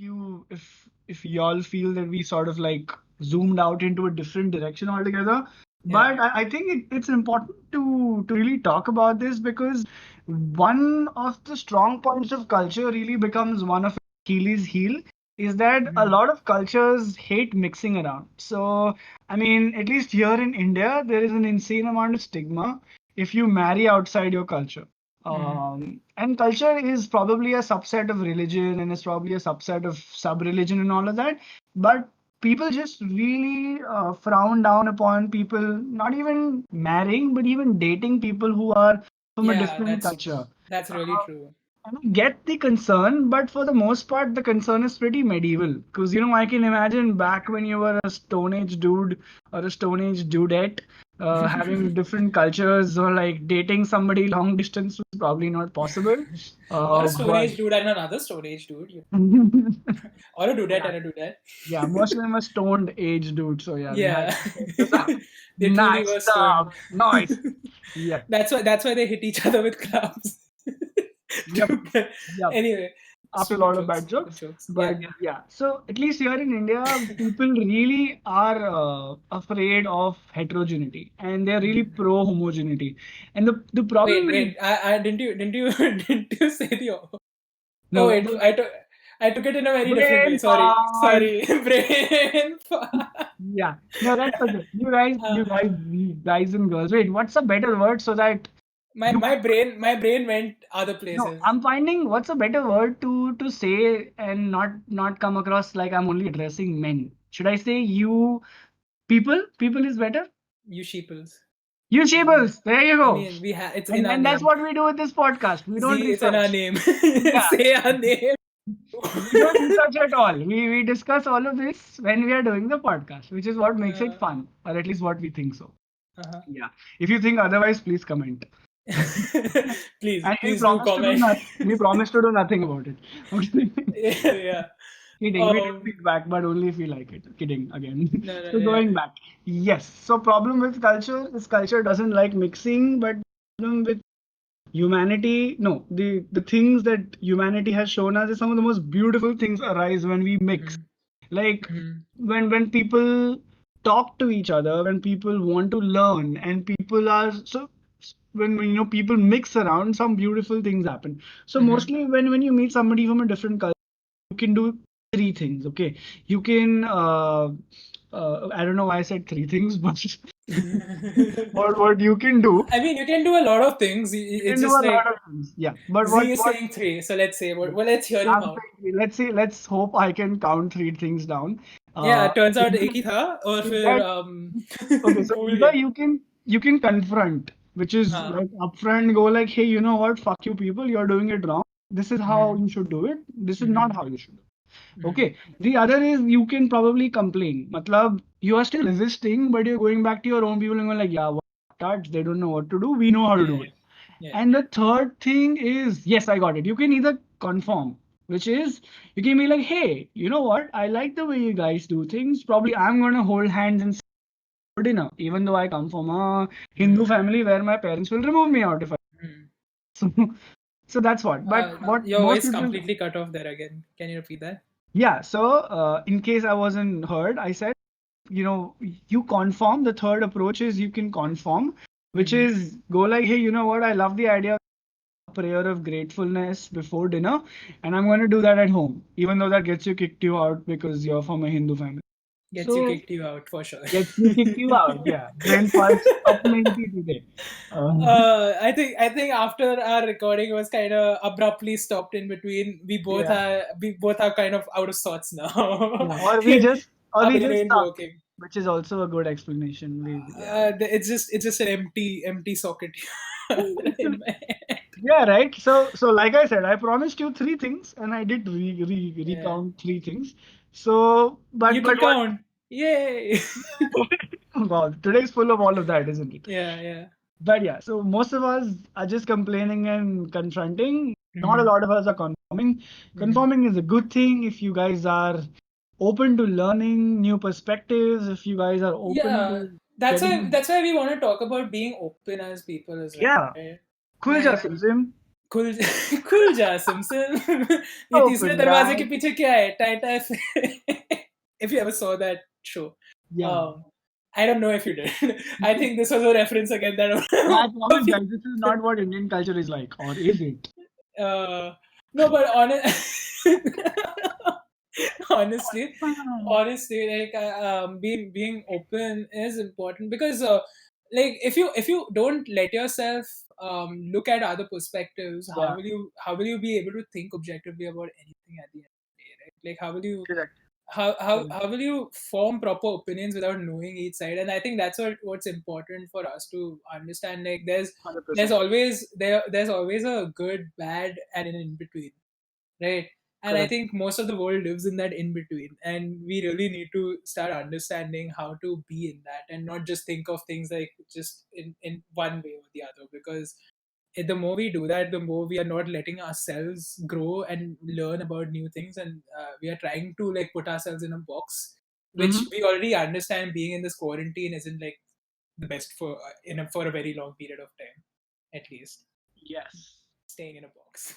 if y'all feel that we sort of like zoomed out into a different direction altogether. Yeah. But I think it's important to really talk about this because one of the strong points of culture really becomes one of Achilles' heel is that a Mhm. lot of cultures hate mixing around. So, I mean, at least here in India, there is an insane amount of stigma if you marry outside your culture. Mhm. And culture is probably a subset of religion and is probably a subset of sub-religion and all of that. But people just really frown down upon people not even marrying, but even dating people who are from a Yeah, different culture. that's really Uh, true. I get the concern, but for the most part, the concern is pretty medieval. Because, I can imagine back when you were a Stone Age dude or a Stone Age dudette, having different cultures or like dating somebody long distance was probably not possible. Or a Stone But Age dude and another Stone Age dude. Or a dudette yeah, and a dudette. yeah, most of them are stoned age dudes. So yeah, they had Yeah. to set this up. They truly Nice were stoned. stuff. Nice. Yeah. That's why they hit each other with clubs. Yep. Yep. Anyway, After a stupid lot of jokes, bad stupid jokes. jokes. But Yeah. yeah, so at least here in India, people really are afraid of heterogeneity and they're really Mhm. pro homogeneity. And the problem Wait, with wait. I didn't you didn't you say the Oh no wait, I took it in a very different way. brain Sorry, fart. sorry, brain fart. Yeah, no, that's okay. Uh, You guys and girls. Wait, what's a better word so that my you my brain my brain went other no, places. I'm finding what's a better word to say and not come across like I'm only addressing men. Should I say you people? People is better? You sheeples. You We, Sheeples, there you I go. mean, it's in our And that's name. what we do with this podcast. We don't Z, it's in our research. name. Yeah, Say our name. we don't research at all. We discuss all of this when we are doing the podcast, which is what makes it Uh, fun, or at least what we think so. uh-huh. Yeah. If you think otherwise, please comment. Please, And please do comment. we promise to do nothing about it. Okay. Yeah, yeah. Kidding. We give Um, feedback, but only if we like it. Kidding again. no, no, So yeah. going back. Yes. So problem with culture is culture doesn't like mixing, but problem with humanity, no, the things that humanity has shown us is some of the most beautiful things arise when we mix. Mm-hmm. Like Mm-hmm. when people talk to each other, when people want to learn, and people are so when people mix around, some beautiful things happen. So Mm-hmm. mostly when you meet somebody from a different culture, you can do three things. Okay, you can I don't know why I said three things, but what you can do, I mean, you can do a lot of things. you It's can do just a lot like of things. Yeah, but Z is what saying three, so let's say. Well, let's hear him I'm out. saying, let's see, let's hope I can count three things down. Yeah, Uh, turns out एक is ही था और फिर that okay? So भूल either गया. you can confront, which is हाँ. like upfront, go like, hey, you know what? Fuck you, people. You're doing it wrong. This is how Mhm. you should do it. This is not Mhm. how you should do it. Mhm. Okay. The other is you can probably complain. Matlab, you are still resisting, but you're going back to your own people and going like, yeah, what tards, they don't know what to do. We know how to do Yeah. it. Yeah. And the third thing is, yes, I got it. You can either conform, which is you can be like, hey, you know what? I like the way you guys do things. Probably I'm gonna hold hands and say dinner, even though I come from a Hindu Mhm. family where my parents will remove me out if I Mhm. so, so that's what. But what Your most voice people completely cut off there again. Can you repeat that? yeah, so in case I wasn't heard, I said, you conform. The third approach is you can conform, which Mhm. is go like, hey, you know what? I love the idea prayer of gratefulness before dinner, and I'm going to do that at home, even though that gets you kicked you out because you're from a Hindu family. Gets you So kicked you out for sure. gets you kicked you out. Yeah, brain farts up 90 today. I think after our recording was kind of abruptly stopped in between. Yeah, We both are kind of out of sorts now. yeah. Or we Our just brain stuck, working. which is also a good explanation. Yeah. It's just an empty socket in my head. Yeah, right. So like I said, I promised you three things, and I did Yeah. recount three things. So, You but could what? count. Yay. Wow, today's full of all of that, isn't it? Yeah, yeah. But yeah, so most of us are just complaining and confronting. Not a Hmm. lot of us are conforming. Hmm. Conforming is a good thing if you guys are open to learning new perspectives, if you guys are open Yeah, to that's why getting. that's why we want to talk about being open as people as well, Yeah, right? खुल जा Like, सिमसिम. खुल खुल जा Simpson ये तीसरे Open दरवाजे के right. पीछे क्या है टाइटा if you ever saw that show. Yeah. I don't know if you did. I think this was a reference again that I apologize. This is not what Indian culture is like, or is it? no, but honestly, like being open is important because like if you don't let yourself look at other perspectives, Yeah, how will you be able to think objectively about anything at the end of the day, right? Like correct. Correct. how will you form proper opinions without knowing each side? And I think that's what's important for us to understand. Like there's 100%. always there's always a good, bad, and an in between, right? And I Correct. think most of the world lives in that in between, and we really need to start understanding how to be in that and not just think of things like just in one way or the other, because the more we do that, the more we are not letting ourselves grow and learn about new things, and we are trying to like put ourselves in a box, which Mm-hmm. we already understand being in this quarantine isn't like the best for for a very long period of time, at least Yes. staying in a box.